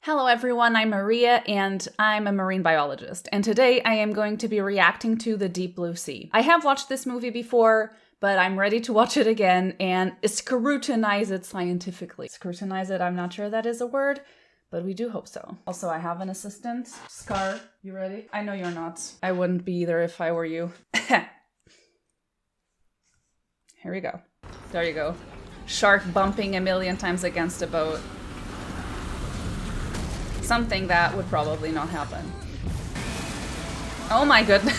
Hello everyone, I'm Maria and I'm a marine biologist, and today I am going to be reacting to The Deep Blue Sea. I have watched this movie before, but I'm ready to watch it again and scrutinize it scientifically. Scrutinize it, I'm not sure that is a word, but we do hope so. Also, I have an assistant. Scar, you ready? I know you're not. I wouldn't be either if I were you. Here we go. There you go. Shark bumping a million times against a boat. Something that would probably not happen. Oh my goodness.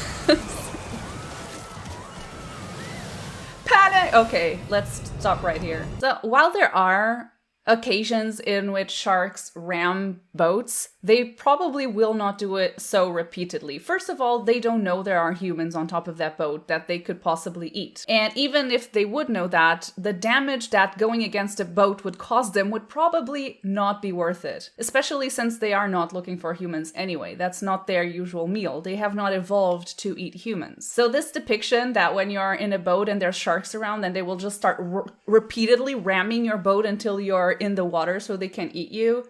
Panic! Okay, let's stop right here. So while there are occasions in which sharks ram boats, they probably will not do it so repeatedly. First of all, they don't know there are humans on top of that boat that they could possibly eat. And even if they would know that, the damage that going against a boat would cause them would probably not be worth it. Especially since they are not looking for humans anyway. That's not their usual meal. They have not evolved to eat humans. So this depiction that when you're in a boat and there's sharks around, then they will just start repeatedly ramming your boat until you're in the water so they can eat you,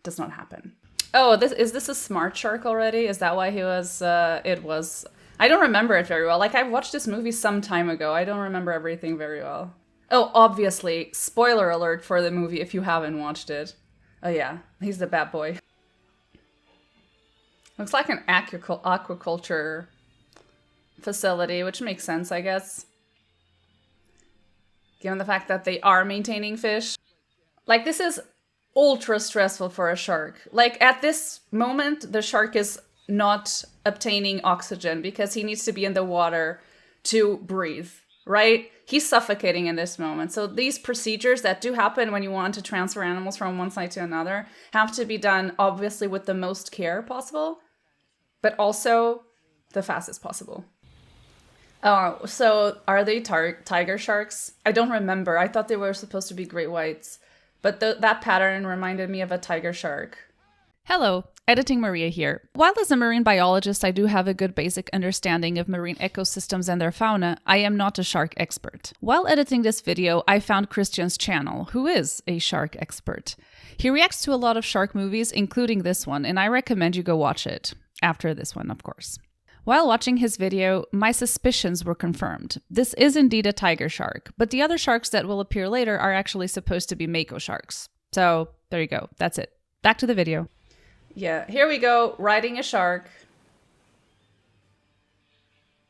does not happen. Oh, is this a smart shark already? Is that why he was, it was... I don't remember it very well. Like, I watched this movie some time ago. I don't remember everything very well. Oh, obviously, spoiler alert for the movie if you haven't watched it. Oh yeah, he's the bad boy. Looks like an aquaculture facility, which makes sense, I guess. Given the fact that they are maintaining fish. Like, this is ultra stressful for a shark. Like, at this moment, the shark is not obtaining oxygen because he needs to be in the water to breathe, right? He's suffocating in this moment. So these procedures that do happen when you want to transfer animals from one side to another have to be done, obviously, with the most care possible, but also the fastest possible. Oh, so are they tiger sharks? I don't remember. I thought they were supposed to be great whites. But that pattern reminded me of a tiger shark. Hello, Editing Maria here. While as a marine biologist I do have a good basic understanding of marine ecosystems and their fauna, I am not a shark expert. While editing this video, I found Christian's channel, who is a shark expert. He reacts to a lot of shark movies, including this one, and I recommend you go watch it. After this one, of course. While watching his video, my suspicions were confirmed. This is indeed a tiger shark, but the other sharks that will appear later are actually supposed to be Mako sharks. So, there you go. That's it. Back to the video. Yeah, here we go, riding a shark.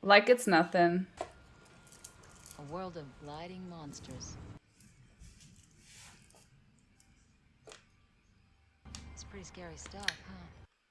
Like it's nothing. A world of gliding monsters. It's pretty scary stuff, huh?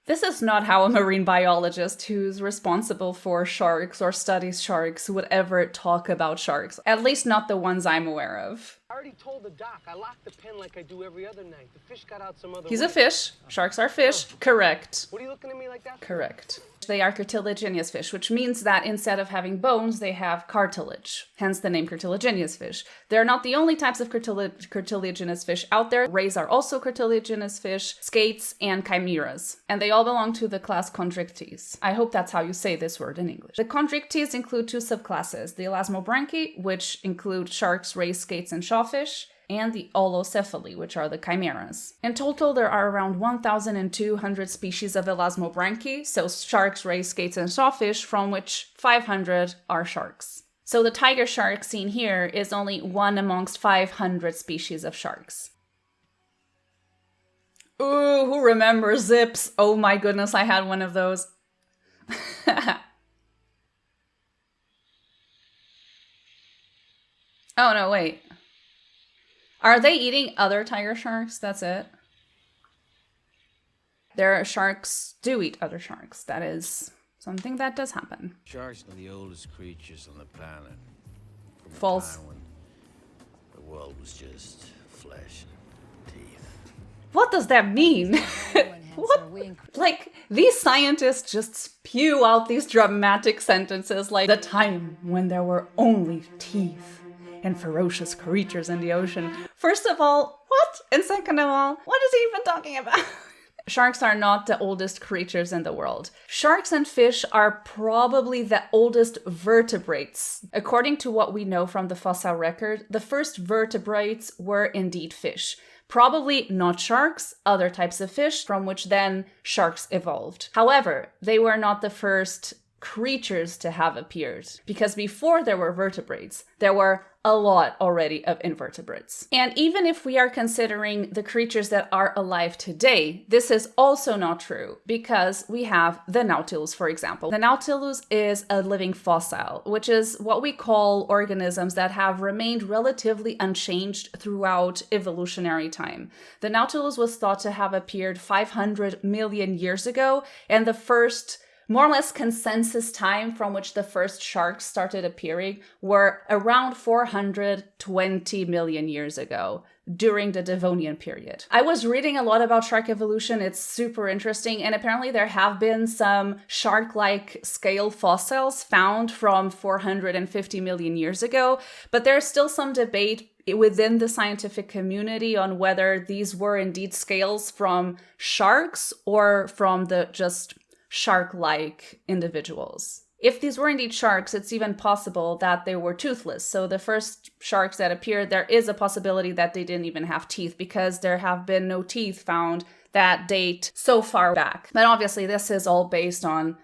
This is not how a marine biologist who's responsible for sharks or studies sharks would ever talk about sharks. At least not the ones I'm aware of. I already told the doc. I locked the pen like I do every other night. The fish got out some other He's way. a fish. Sharks are fish. Correct. What are you looking at me like that? Correct. They are cartilaginous fish, which means that instead of having bones, they have cartilage. Hence the name cartilaginous fish. They're not the only types of cartilaginous fish out there. Rays are also cartilaginous fish, skates, and chimeras. And they all belong to the class Chondrichthyes. I hope that's how you say this word in English. The Chondrichthyes include two subclasses, the Elasmobranchi, which include sharks, rays, skates, and shawfish, and the Olocephali, which are the chimeras. In total, there are around 1,200 species of Elasmobranchi, so sharks, rays, skates, and sawfish, from which 500 are sharks. So the tiger shark seen here is only one amongst 500 species of sharks. Ooh, who remembers Zips? Oh my goodness, I had one of those. Oh no, wait. Are they eating other tiger sharks? That's it. Their sharks do eat other sharks. That is something that does happen. Sharks are the oldest creatures on the planet. From False. a time when the world was just flesh and teeth. What does that mean? What? Like, these scientists just spew out these dramatic sentences like the time when there were only teeth and ferocious creatures in the ocean. First of all, what? And second of all, what is he even talking about? Sharks are not the oldest creatures in the world. Sharks and fish are probably the oldest vertebrates. According to what we know from the fossil record, the first vertebrates were indeed fish. Probably not sharks, other types of fish from which then sharks evolved. However, they were not the first creatures to have appeared, because before there were vertebrates, there were a lot already of invertebrates. And even if we are considering the creatures that are alive today, this is also not true, because we have the Nautilus, for example. The Nautilus is a living fossil, which is what we call organisms that have remained relatively unchanged throughout evolutionary time. The Nautilus was thought to have appeared 500 million years ago, and the first more or less consensus time from which the first sharks started appearing were around 420 million years ago, during the Devonian period. I was reading a lot about shark evolution, it's super interesting, and apparently there have been some shark-like scale fossils found from 450 million years ago, but there's still some debate within the scientific community on whether these were indeed scales from sharks or from the just shark-like individuals. If these were indeed sharks, it's even possible that they were toothless. So the first sharks that appeared, there is a possibility that they didn't even have teeth, because there have been no teeth found that date so far back. But obviously this is all based on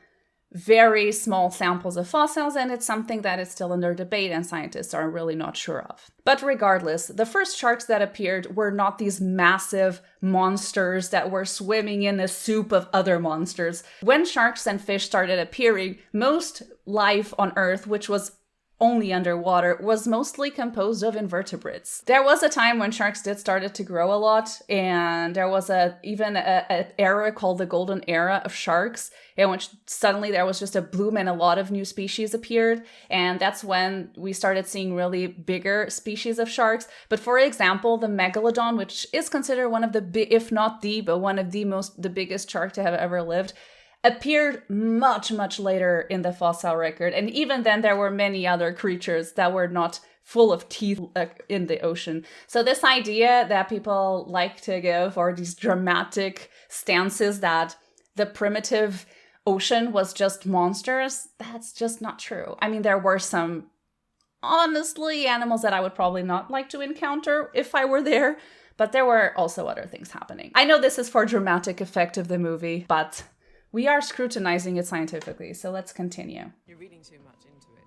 very small samples of fossils, and it's something that is still under debate and scientists are really not sure of. But regardless, the first sharks that appeared were not these massive monsters that were swimming in a soup of other monsters. When sharks and fish started appearing, most life on Earth, which was only underwater, was mostly composed of invertebrates. There was a time when sharks did started to grow a lot, and there was even an era called the golden era of sharks, in which suddenly there was just a bloom and a lot of new species appeared, and that's when we started seeing really bigger species of sharks. But for example, the megalodon, which is considered one of the, if not the, but one of the biggest shark to have ever lived, appeared much, much later in the fossil record. And even then, there were many other creatures that were not full of teeth in the ocean. So this idea that people like to give, or these dramatic stances that the primitive ocean was just monsters, that's just not true. I mean, there were some, honestly, animals that I would probably not like to encounter if I were there, but there were also other things happening. I know this is for dramatic effect of the movie, but we are scrutinizing it scientifically, so let's continue. You're reading too much into it.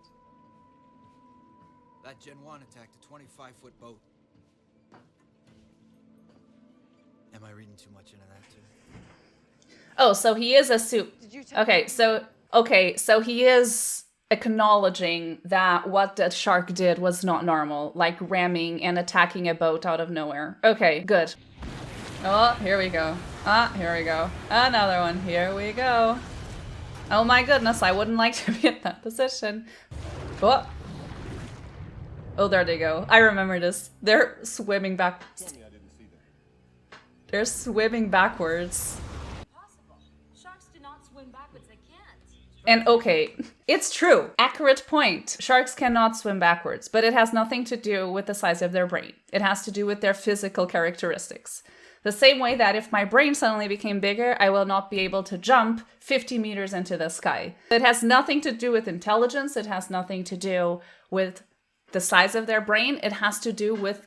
That Gen 1 attacked a 25-foot boat. Am I reading too much into that too? Oh, so he is a soup. Okay, so he is acknowledging that what the shark did was not normal, like ramming and attacking a boat out of nowhere. Okay, good. Oh, here we go. Here we go. Another one. Here we go. Oh my goodness, I wouldn't like to be in that position. Oh. Oh, there they go. I remember this. They're swimming back. They're swimming backwards. Impossible. Sharks do not swim backwards. They can't. And okay, it's true. Accurate point. Sharks cannot swim backwards, but it has nothing to do with the size of their brain. It has to do with their physical characteristics. The same way that if my brain suddenly became bigger, I will not be able to jump 50 meters into the sky. It has nothing to do with intelligence. It has nothing to do with the size of their brain. It has to do with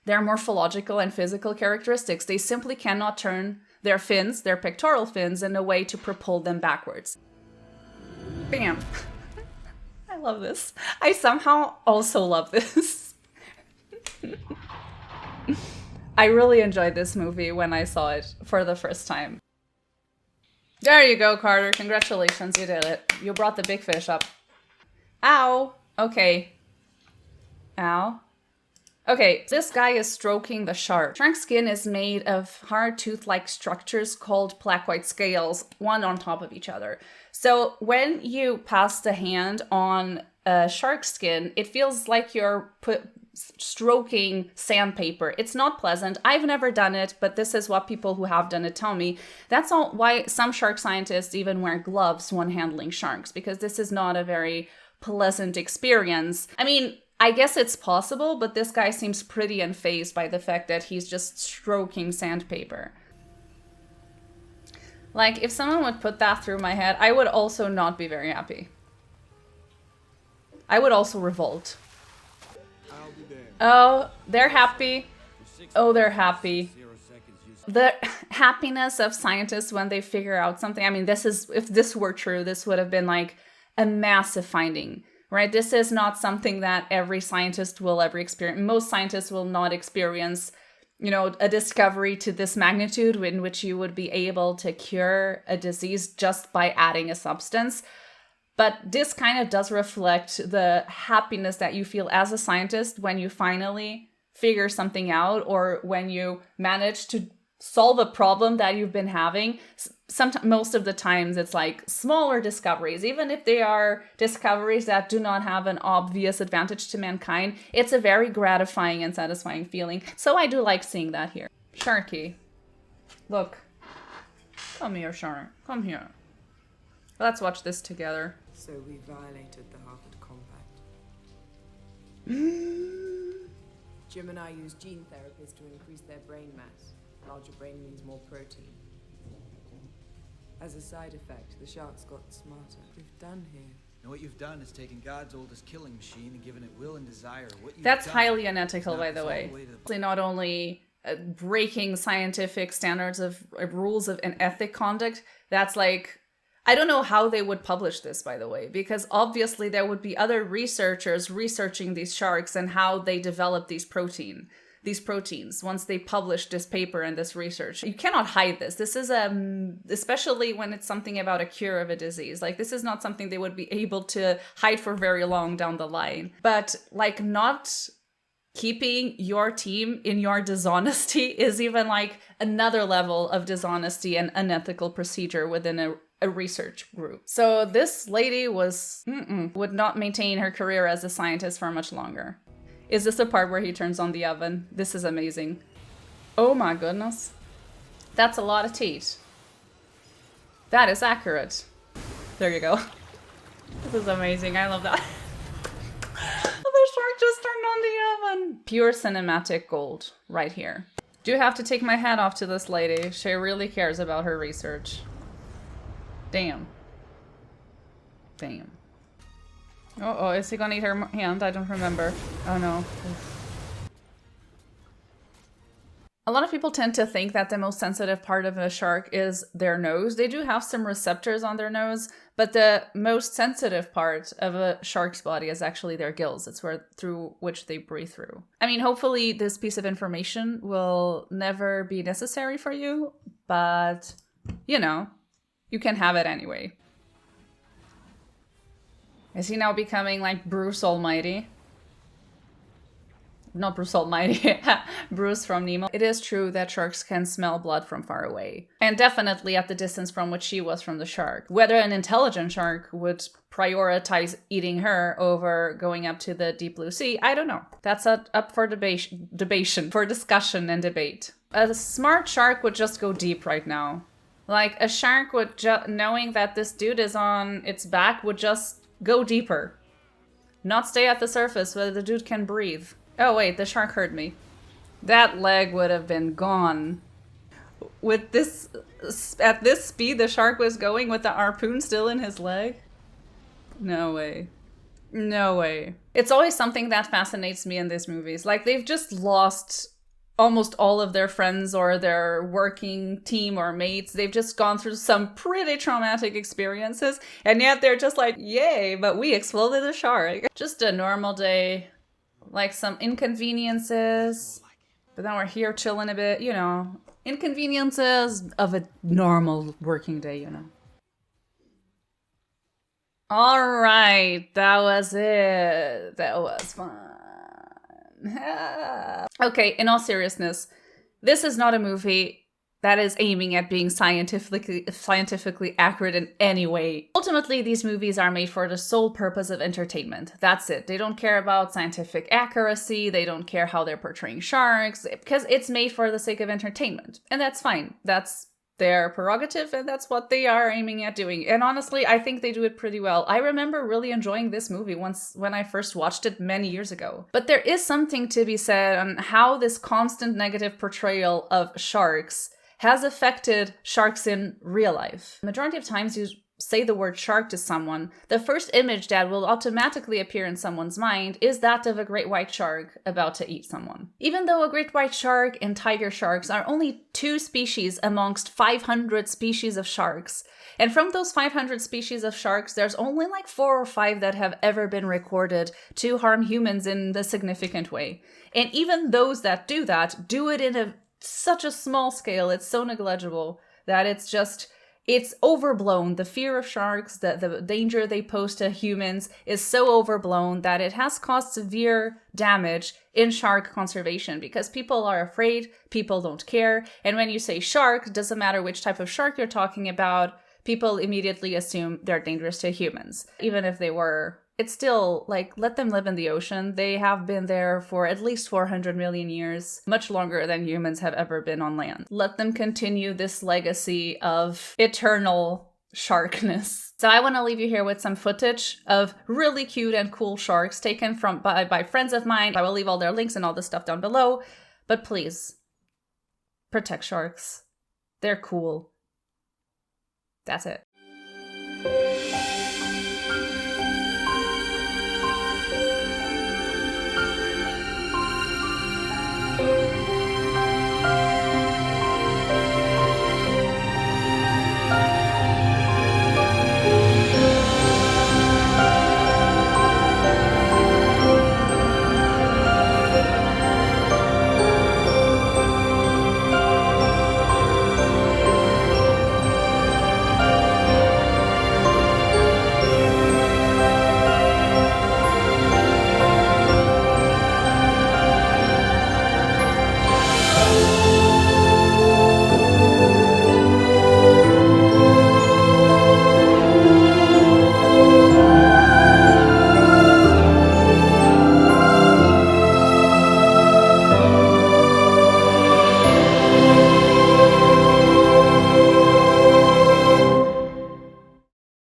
their morphological and physical characteristics. They simply cannot turn their fins, their pectoral fins, in a way to propel them backwards. Bam. I love this. I somehow also love this. I really enjoyed this movie when I saw it for the first time. There you go, Carter. Congratulations, you did it. You brought the big fish up. Ow. Okay. Ow. Okay, this guy is stroking the shark. Shark skin is made of hard tooth-like structures called placoid scales, one on top of each other. So when you pass the hand on a shark skin, it feels like you're stroking sandpaper. It's not pleasant. I've never done it, but this is what people who have done it tell me. That's all why some shark scientists even wear gloves when handling sharks, because this is not a very pleasant experience. I mean, I guess it's possible, but this guy seems pretty unfazed by the fact that he's just stroking sandpaper. Like, if someone would put that through my head, I would also not be very happy. I would also revolt. Oh, they're happy. Oh, they're happy. The happiness of scientists when they figure out something. I mean, if this were true, this would have been like a massive finding, right? This is not something that every scientist will ever experience. Most scientists will not experience, a discovery to this magnitude in which you would be able to cure a disease just by adding a substance. But this kind of does reflect the happiness that you feel as a scientist when you finally figure something out, or when you manage to solve a problem that you've been having. Most of the times it's like smaller discoveries, even if they are discoveries that do not have an obvious advantage to mankind. It's a very gratifying and satisfying feeling. So I do like seeing that here. Sharky, look. Come here, Shark. Come here. Let's watch this together. So we violated the Harvard Compact. Jim and I use gene therapies to increase their brain mass. Larger brain means more protein. As a side effect, the sharks got smarter. What we've done here. And what you've done is taken God's oldest killing machine and given it will and desire. That's highly unethical, by the way. Not only breaking scientific standards of rules of an ethic conduct, that's like, I don't know how they would publish this, by the way, because obviously there would be other researchers researching these sharks and how they develop these proteins once they publish this paper and this research. You cannot hide this. This is especially when it's something about a cure of a disease. Like, this is not something they would be able to hide for very long down the line. But like, not keeping your team in your dishonesty is even like another level of dishonesty and unethical procedure within a research group. So this lady would not maintain her career as a scientist for much longer. Is this the part where he turns on the oven? This is amazing. Oh my goodness. That's a lot of teeth. That is accurate. There you go. This is amazing. I love that. The shark just turned on the oven. Pure cinematic gold right here. Do have to take my hat off to this lady. She really cares about her research. Damn. Damn. Oh, is he gonna eat her hand? I don't remember. Oh no. Oof. A lot of people tend to think that the most sensitive part of a shark is their nose. They do have some receptors on their nose, but the most sensitive part of a shark's body is actually their gills. It's through which they breathe through. I mean, hopefully this piece of information will never be necessary for you, but you can have it anyway. Is he now becoming like Bruce Almighty? Not Bruce Almighty, Bruce from Nemo. It is true that sharks can smell blood from far away. And definitely at the distance from which she was from the shark. Whether an intelligent shark would prioritize eating her over going up to the deep blue sea, I don't know. That's up for discussion and debate. A smart shark would just go deep right now. Like, a shark would knowing that this dude is on its back would just go deeper. Not stay at the surface where the dude can breathe. Oh wait, the shark heard me. That leg would have been gone. With this, at this speed the shark was going with the harpoon still in his leg? No way. No way. It's always something that fascinates me in these movies. Like, they've just lost almost all of their friends or their working team or mates. They've just gone through some pretty traumatic experiences, and yet they're just like, yay, but we exploded a shark. Just a normal day, like some inconveniences, but then we're here chilling a bit, inconveniences of a normal working day, All right, that was it. That was fun. Okay, in all seriousness, this is not a movie that is aiming at being scientifically accurate in any way. Ultimately, these movies are made for the sole purpose of entertainment. That's it. They don't care about scientific accuracy. They don't care how they're portraying sharks, because it's made for the sake of entertainment. And that's fine. That's their prerogative, and that's what they are aiming at doing. And honestly, I think they do it pretty well. I remember really enjoying this movie when I first watched it many years ago. But there is something to be said on how this constant negative portrayal of sharks has affected sharks in real life. Majority of times you say the word shark to someone, the first image that will automatically appear in someone's mind is that of a great white shark about to eat someone. Even though a great white shark and tiger sharks are only 2 species amongst 500 species of sharks, and from those 500 species of sharks, there's only like 4 or 5 that have ever been recorded to harm humans in a significant way. And even those that do that, do it in such a small scale, it's so negligible that it's overblown. The fear of sharks, the danger they pose to humans is so overblown that it has caused severe damage in shark conservation because people are afraid, people don't care. And when you say shark, doesn't matter which type of shark you're talking about, people immediately assume they're dangerous to humans. Even if they were, it's still like, let them live in the ocean. They have been there for at least 400 million years, much longer than humans have ever been on land. Let them continue this legacy of eternal sharkness. So I want to leave you here with some footage of really cute and cool sharks taken by friends of mine. I will leave all their links and all this stuff down below. But please, protect sharks. They're cool. That's it.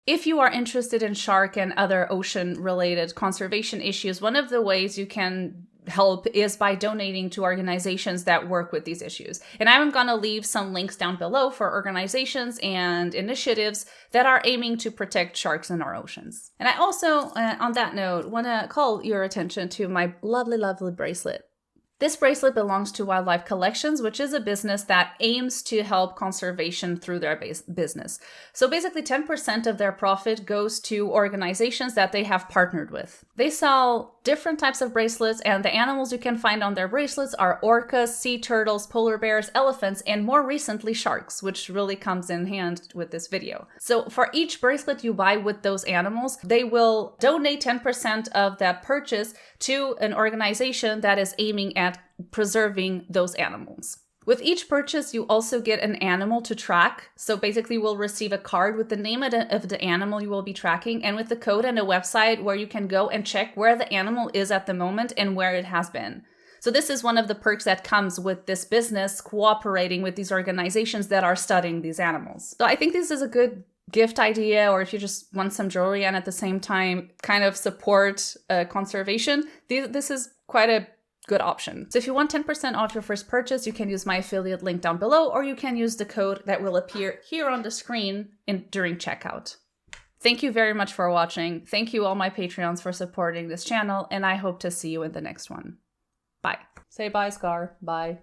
If you are interested in shark and other ocean-related conservation issues, one of the ways you can help is by donating to organizations that work with these issues. And I'm going to leave some links down below for organizations and initiatives that are aiming to protect sharks in our oceans. And I also, on that note, want to call your attention to my lovely, lovely bracelet. This bracelet belongs to Wildlife Collections, which is a business that aims to help conservation through their business. So basically 10% of their profit goes to organizations that they have partnered with. They sell different types of bracelets, and the animals you can find on their bracelets are orcas, sea turtles, polar bears, elephants, and more recently sharks, which really comes in hand with this video. So for each bracelet you buy with those animals, they will donate 10% of that purchase to an organization that is aiming at preserving those animals. With each purchase, you also get an animal to track. So basically you'll receive a card with the name of the animal you will be tracking and with the code and a website where you can go and check where the animal is at the moment and where it has been. So this is one of the perks that comes with this business cooperating with these organizations that are studying these animals. So I think this is a good gift idea, or if you just want some jewelry and at the same time kind of support conservation, this is quite a good option. So if you want 10% off your first purchase, you can use my affiliate link down below, or you can use the code that will appear here on the screen during checkout. Thank you very much for watching. Thank you all my Patreons for supporting this channel, and I hope to see you in the next one. Bye. Say bye, Scar. Bye.